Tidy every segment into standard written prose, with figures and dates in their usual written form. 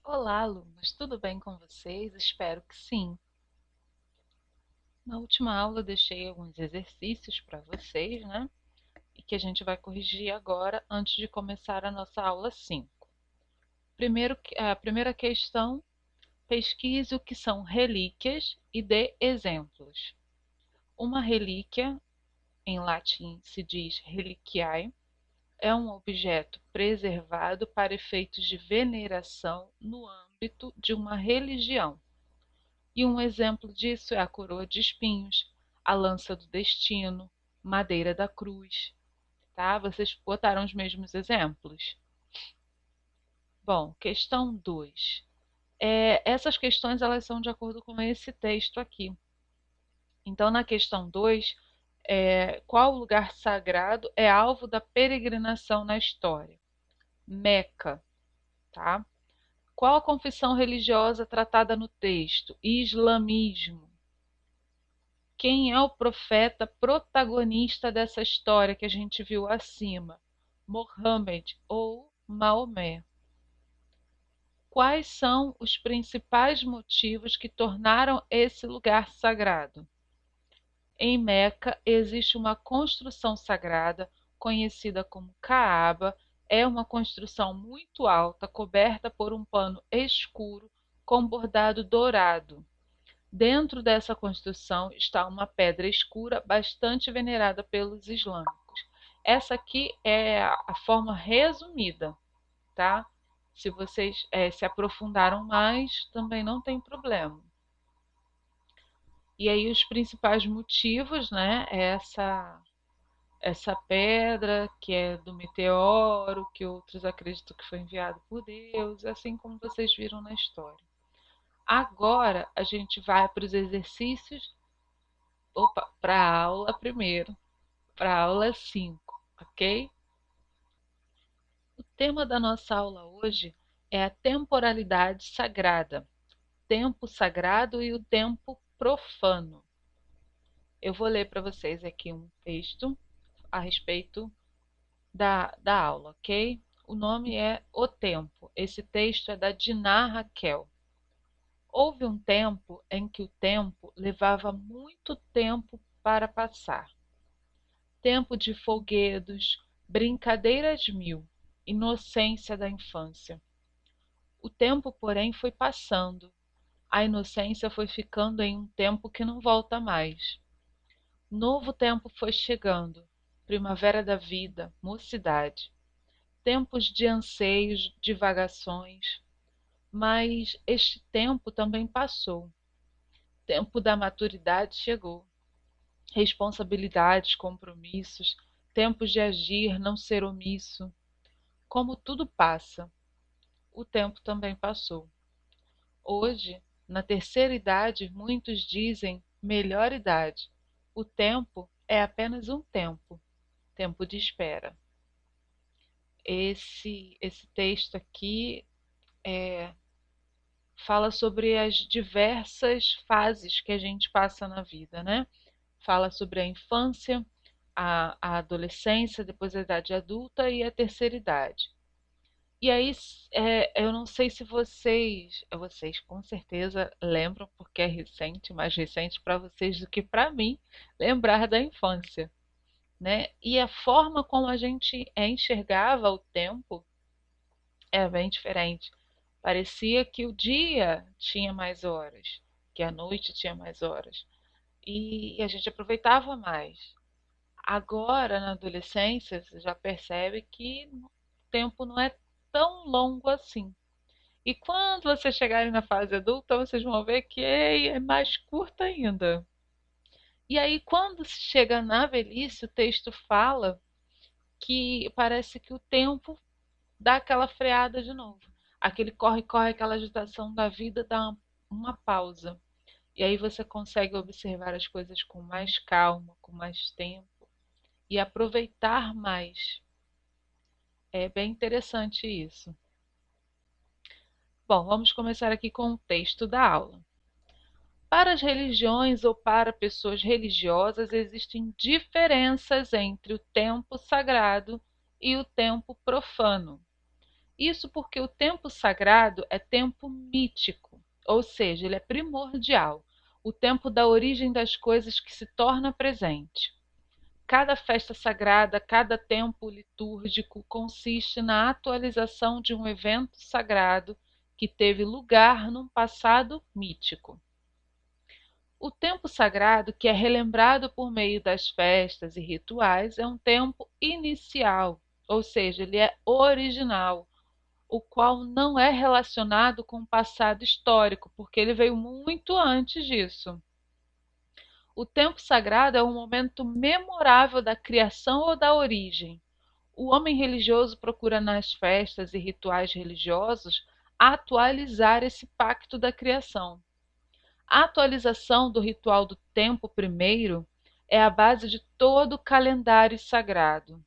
Olá, alunos, tudo bem com vocês? Espero que sim. Na última aula eu deixei alguns exercícios para vocês, né? E que a gente vai corrigir agora antes de começar a nossa aula 5. A primeira questão, pesquise o que são relíquias e dê exemplos. Uma relíquia, em latim se diz reliquiae, é um objeto preservado para efeitos de veneração no âmbito de uma religião. E um exemplo disso é a coroa de espinhos, a lança do destino, madeira da cruz, tá? Vocês botaram os mesmos exemplos? Bom, questão 2. Essas questões elas são de acordo com esse texto aqui. Então, na questão 2, qual lugar sagrado é alvo da peregrinação na história? Meca, tá? Qual a confissão religiosa tratada no texto? Islamismo. Quem é o profeta protagonista dessa história que a gente viu acima? Mohammed ou Maomé. Quais são os principais motivos que tornaram esse lugar sagrado? Em Meca existe uma construção sagrada conhecida como Kaaba. É uma construção muito alta, coberta por um pano escuro com bordado dourado. Dentro dessa construção está uma pedra escura bastante venerada pelos islâmicos. Essa aqui é a forma resumida, tá? Se vocês se aprofundaram mais, também não tem problema. E aí os principais motivos, né? Essa pedra que é do meteoro, que outros acreditam que foi enviado por Deus, assim como vocês viram na história. Agora a gente vai para os exercícios. Opa, para a aula primeiro, para a aula 5, ok? O tema da nossa aula hoje é a temporalidade sagrada, tempo sagrado e o tempo profano. Eu vou ler para vocês aqui um texto a respeito da aula, ok? O nome é O Tempo. Esse texto é da Diná Raquel. Houve um tempo em que o tempo levava muito tempo para passar. Tempo de folguedos, brincadeiras mil, inocência da infância. O tempo, porém, foi passando. A inocência foi ficando em um tempo que não volta mais. Novo tempo foi chegando, primavera da vida, mocidade. Tempos de anseios, divagações. Mas este tempo também passou. Tempo da maturidade chegou. Responsabilidades, compromissos, tempos de agir, não ser omisso. Como tudo passa, o tempo também passou. Hoje, na terceira idade, muitos dizem melhor idade. O tempo é apenas um tempo, tempo de espera. Esse texto aqui é, fala sobre as diversas fases que a gente passa na vida, né? Fala sobre a infância, a adolescência, depois a idade adulta e a terceira idade. E aí, eu não sei se vocês com certeza lembram, porque é recente, mais recente para vocês do que para mim, lembrar da infância, né? E a forma como a gente enxergava o tempo é bem diferente. Parecia que o dia tinha mais horas, que a noite tinha mais horas, e a gente aproveitava mais. Agora, na adolescência, você já percebe que o tempo não é tão longo assim. E quando vocês chegarem na fase adulta, vocês vão ver que é mais curta ainda. E aí, quando se chega na velhice, o texto fala que parece que o tempo dá aquela freada de novo. Aquele corre-corre, aquela agitação da vida dá uma pausa. E aí você consegue observar as coisas com mais calma, com mais tempo e aproveitar mais. É bem interessante isso. Bom, vamos começar aqui com o texto da aula. Para as religiões ou para pessoas religiosas, existem diferenças entre o tempo sagrado e o tempo profano. Isso porque o tempo sagrado é tempo mítico, ou seja, ele é primordial, o tempo da origem das coisas que se torna presente. Cada festa sagrada, cada tempo litúrgico consiste na atualização de um evento sagrado que teve lugar num passado mítico. O tempo sagrado, que é relembrado por meio das festas e rituais, é um tempo inicial, ou seja, ele é original, o qual não é relacionado com o passado histórico, porque ele veio muito antes disso. O tempo sagrado é um momento memorável da criação ou da origem. O homem religioso procura nas festas e rituais religiosos atualizar esse pacto da criação. A atualização do ritual do tempo primeiro é a base de todo o calendário sagrado.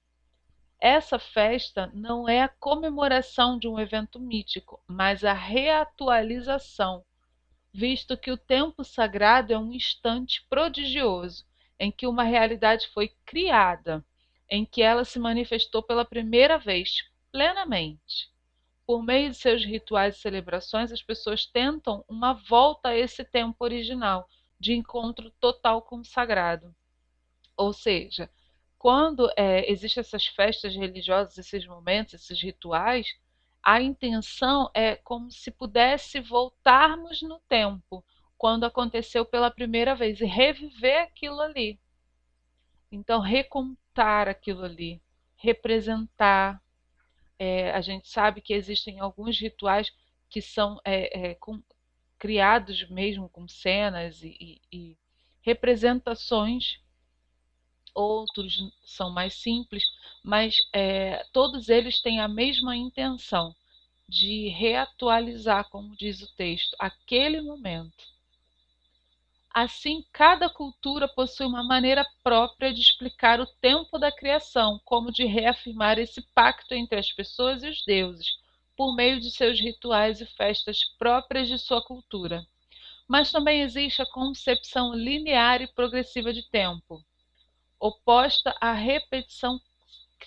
Essa festa não é a comemoração de um evento mítico, mas a reatualização, visto que o tempo sagrado é um instante prodigioso em que uma realidade foi criada, em que ela se manifestou pela primeira vez, plenamente. Por meio de seus rituais e celebrações, as pessoas tentam uma volta a esse tempo original, de encontro total com o sagrado. Ou seja, quando existem essas festas religiosas, esses momentos, esses rituais, a intenção é como se pudesse voltarmos no tempo, quando aconteceu pela primeira vez, e reviver aquilo ali. Então, recontar aquilo ali, representar. A gente sabe que existem alguns rituais que são criados mesmo com cenas e representações, outros são mais simples, mas todos eles têm a mesma intenção de reatualizar, como diz o texto, aquele momento. Assim, cada cultura possui uma maneira própria de explicar o tempo da criação, como de reafirmar esse pacto entre as pessoas e os deuses, por meio de seus rituais e festas próprias de sua cultura. Mas também existe a concepção linear e progressiva de tempo, oposta à repetição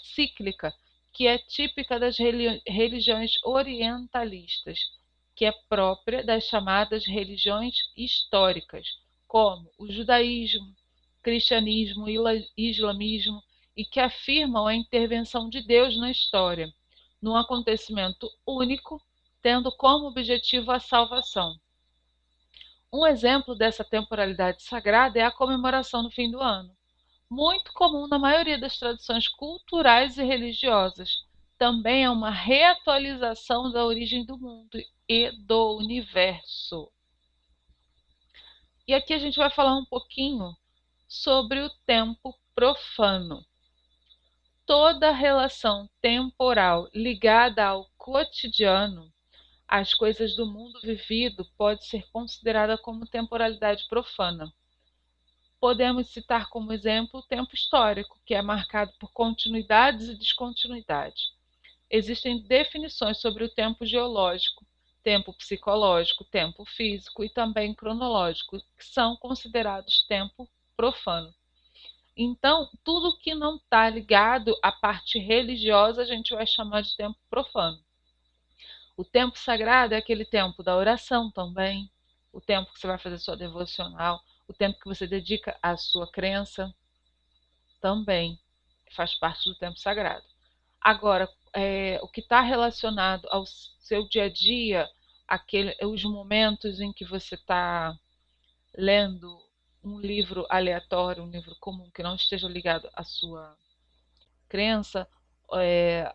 cíclica, que é típica das religiões orientalistas, que é própria das chamadas religiões históricas, como o judaísmo, cristianismo e islamismo, e que afirmam a intervenção de Deus na história, num acontecimento único, tendo como objetivo a salvação. Um exemplo dessa temporalidade sagrada é a comemoração no fim do ano, muito comum na maioria das tradições culturais e religiosas. Também é uma reatualização da origem do mundo e do universo. E aqui a gente vai falar um pouquinho sobre o tempo profano. Toda relação temporal ligada ao cotidiano, às coisas do mundo vivido, pode ser considerada como temporalidade profana. Podemos citar como exemplo o tempo histórico, que é marcado por continuidades e descontinuidades. Existem definições sobre o tempo geológico, tempo psicológico, tempo físico e também cronológico, que são considerados tempo profano. Então, tudo que não está ligado à parte religiosa, a gente vai chamar de tempo profano. O tempo sagrado é aquele tempo da oração também, o tempo que você vai fazer sua devocional, o tempo que você dedica à sua crença também faz parte do tempo sagrado. Agora, o que está relacionado ao seu dia a dia, os momentos em que você está lendo um livro aleatório, um livro comum que não esteja ligado à sua crença,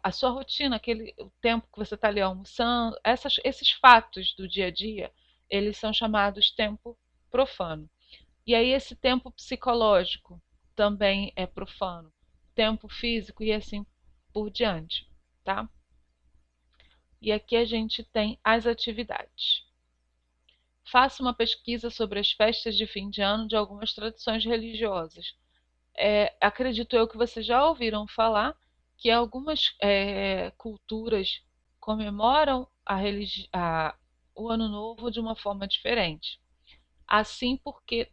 a sua rotina, o tempo que você está ali almoçando, esses fatos do dia a dia, eles são chamados tempo profano. E aí esse tempo psicológico também é profano, tempo físico e assim por diante, tá? E aqui a gente tem as atividades. Faça uma pesquisa sobre as festas de fim de ano de algumas tradições religiosas. Acredito eu que vocês já ouviram falar que algumas culturas comemoram o Ano Novo de uma forma diferente. Assim, porque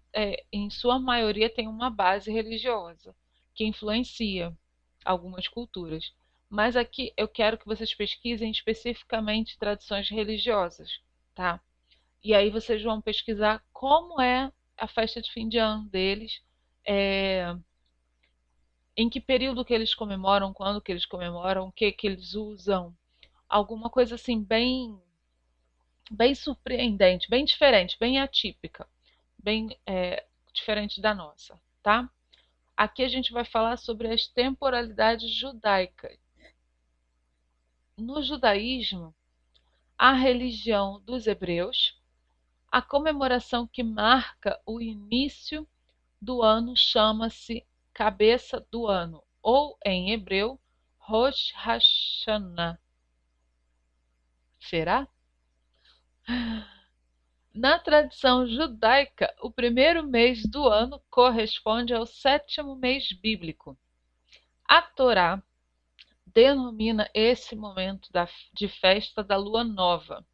em sua maioria tem uma base religiosa que influencia algumas culturas. Mas aqui eu quero que vocês pesquisem especificamente tradições religiosas, tá? E aí vocês vão pesquisar como é a festa de fim de ano deles, é, em que período que eles comemoram, quando que eles comemoram, o que que eles usam, alguma coisa assim bem surpreendente, bem diferente, bem atípica, bem diferente da nossa, tá? Aqui a gente vai falar sobre as temporalidades judaicas. No judaísmo, a religião dos hebreus, a comemoração que marca o início do ano chama-se cabeça do ano, ou em hebreu, Rosh Hashanah. Será? Na tradição judaica, o primeiro mês do ano corresponde ao sétimo mês bíblico. A Torá denomina esse momento de festa da lua nova.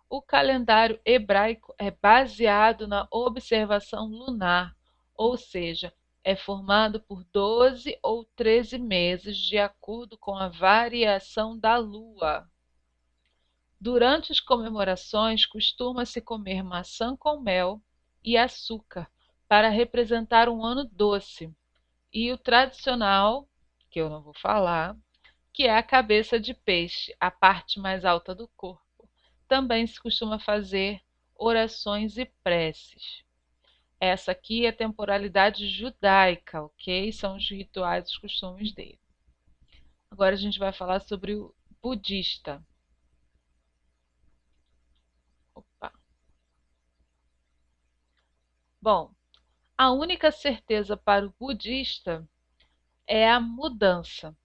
O calendário hebraico é baseado na observação lunar, ou seja, é formado por 12 ou 13 meses, de acordo com a variação da lua. Durante as comemorações, costuma-se comer maçã com mel e açúcar para representar um ano doce, e o tradicional, que eu não vou falar, que é a cabeça de peixe, a parte mais alta do corpo. Também se costuma fazer orações e preces. Essa aqui é a temporalidade judaica, ok? São os rituais e os costumes dele. Agora a gente vai falar sobre o budista. Opa. Bom, a única certeza para o budista é a mudança.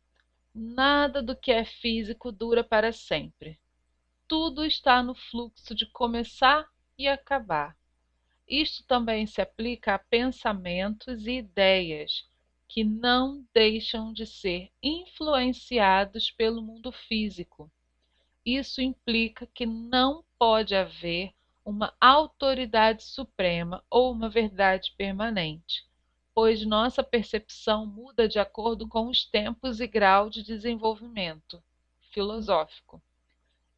Nada do que é físico dura para sempre. Tudo está no fluxo de começar e acabar. Isto também se aplica a pensamentos e ideias que não deixam de ser influenciados pelo mundo físico. Isso implica que não pode haver uma autoridade suprema ou uma verdade permanente, pois nossa percepção muda de acordo com os tempos e grau de desenvolvimento filosófico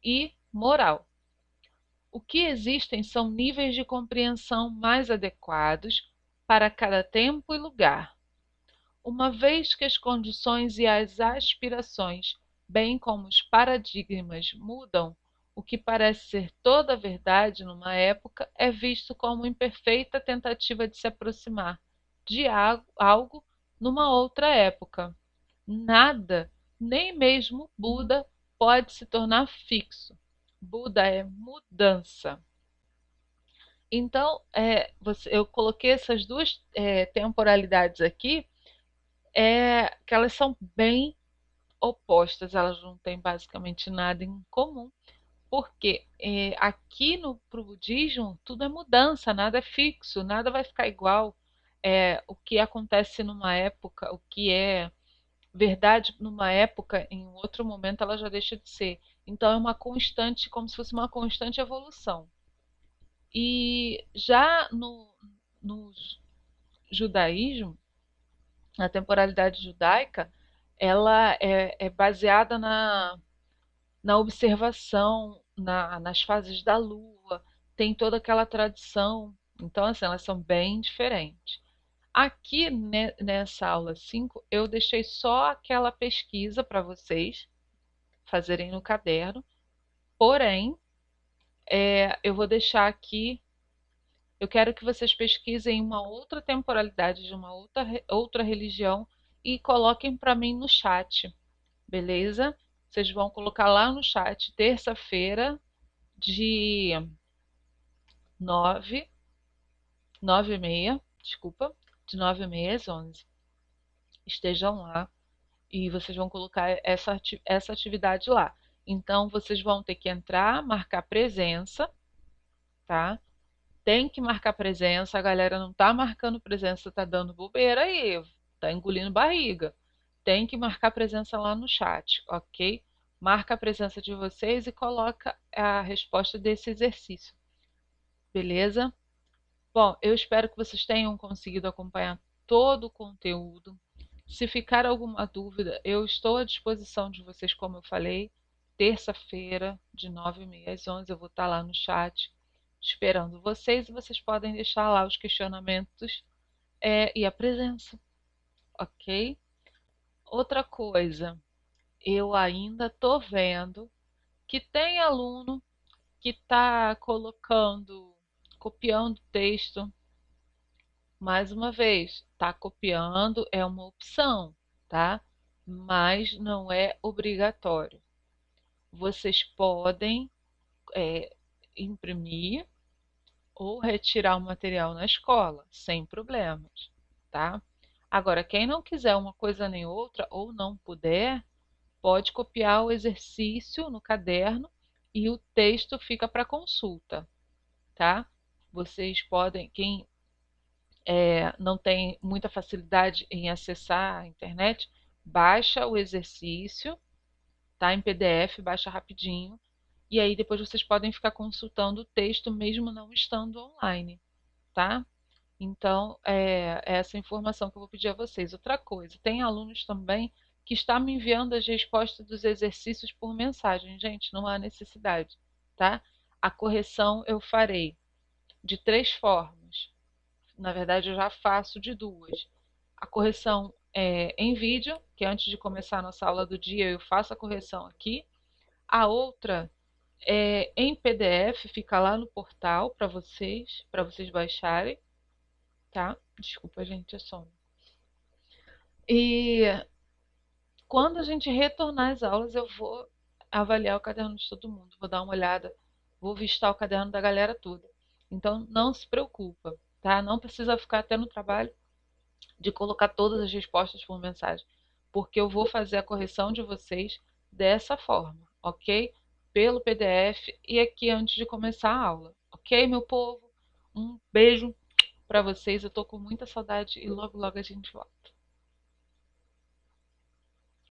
e moral. O que existem são níveis de compreensão mais adequados para cada tempo e lugar. Uma vez que as condições e as aspirações, bem como os paradigmas, mudam, o que parece ser toda a verdade numa época é visto como imperfeita tentativa de se aproximar de algo numa outra época. Nada, nem mesmo Buda, pode se tornar fixo. Buda é mudança. Então, eu coloquei essas duas temporalidades aqui, que elas são bem opostas, elas não têm basicamente nada em comum, porque aqui no pro budismo tudo é mudança, nada é fixo, nada vai ficar igual. O que acontece numa época, o que é verdade numa época, em outro momento ela já deixa de ser. Então é uma constante, como se fosse uma constante evolução. E já no judaísmo, na temporalidade judaica, ela é baseada na observação, nas fases da lua, tem toda aquela tradição. Então, assim, elas são bem diferentes. Aqui nessa aula 5, eu deixei só aquela pesquisa para vocês fazerem no caderno, porém, eu vou deixar aqui. Eu quero que vocês pesquisem uma outra temporalidade de uma outra religião e coloquem para mim no chat, beleza? Vocês vão colocar lá no chat terça-feira de 9, 9h30, desculpa, de 9h30 às 11. Estejam lá e vocês vão colocar essa atividade lá. Então, vocês vão ter que entrar, marcar presença, tá? Tem que marcar presença, a galera não tá marcando presença, tá dando bobeira aí, tá engolindo barriga. Tem que marcar presença lá no chat, ok? Marca a presença de vocês e coloca a resposta desse exercício, beleza? Bom, eu espero que vocês tenham conseguido acompanhar todo o conteúdo. Se ficar alguma dúvida, eu estou à disposição de vocês, como eu falei, terça-feira, de 9h30 às 11h, eu vou estar lá no chat esperando vocês e vocês podem deixar lá os questionamentos e a presença, ok? Outra coisa, eu ainda estou vendo que tem aluno que está copiando texto. Mais uma vez, está copiando é uma opção, tá? Mas não é obrigatório. Vocês podem imprimir ou retirar o material na escola, sem problemas, tá? Agora, quem não quiser uma coisa nem outra ou não puder, pode copiar o exercício no caderno e o texto fica para consulta, tá? Vocês podem, quem não tem muita facilidade em acessar a internet, baixa o exercício, tá? Em PDF, baixa rapidinho, e aí depois vocês podem ficar consultando o texto mesmo não estando online, tá? Então, é essa informação que eu vou pedir a vocês. Outra coisa, tem alunos também que estão me enviando as respostas dos exercícios por mensagem. Gente, não há necessidade, tá? A correção eu farei de 3 formas. Na verdade, eu já faço de 2. A correção em vídeo, que antes de começar a nossa aula do dia eu faço a correção aqui. A outra é em PDF, fica lá no portal para vocês baixarem, tá? Desculpa, gente, é sono. E quando a gente retornar às aulas, eu vou avaliar o caderno de todo mundo, vou dar uma olhada, vou vistar o caderno da galera toda. Então, não se preocupa, tá? Não precisa ficar até no trabalho de colocar todas as respostas por mensagem, porque eu vou fazer a correção de vocês dessa forma, ok? Pelo PDF e aqui antes de começar a aula, ok, meu povo? Um beijo para vocês, eu tô com muita saudade e logo logo a gente volta.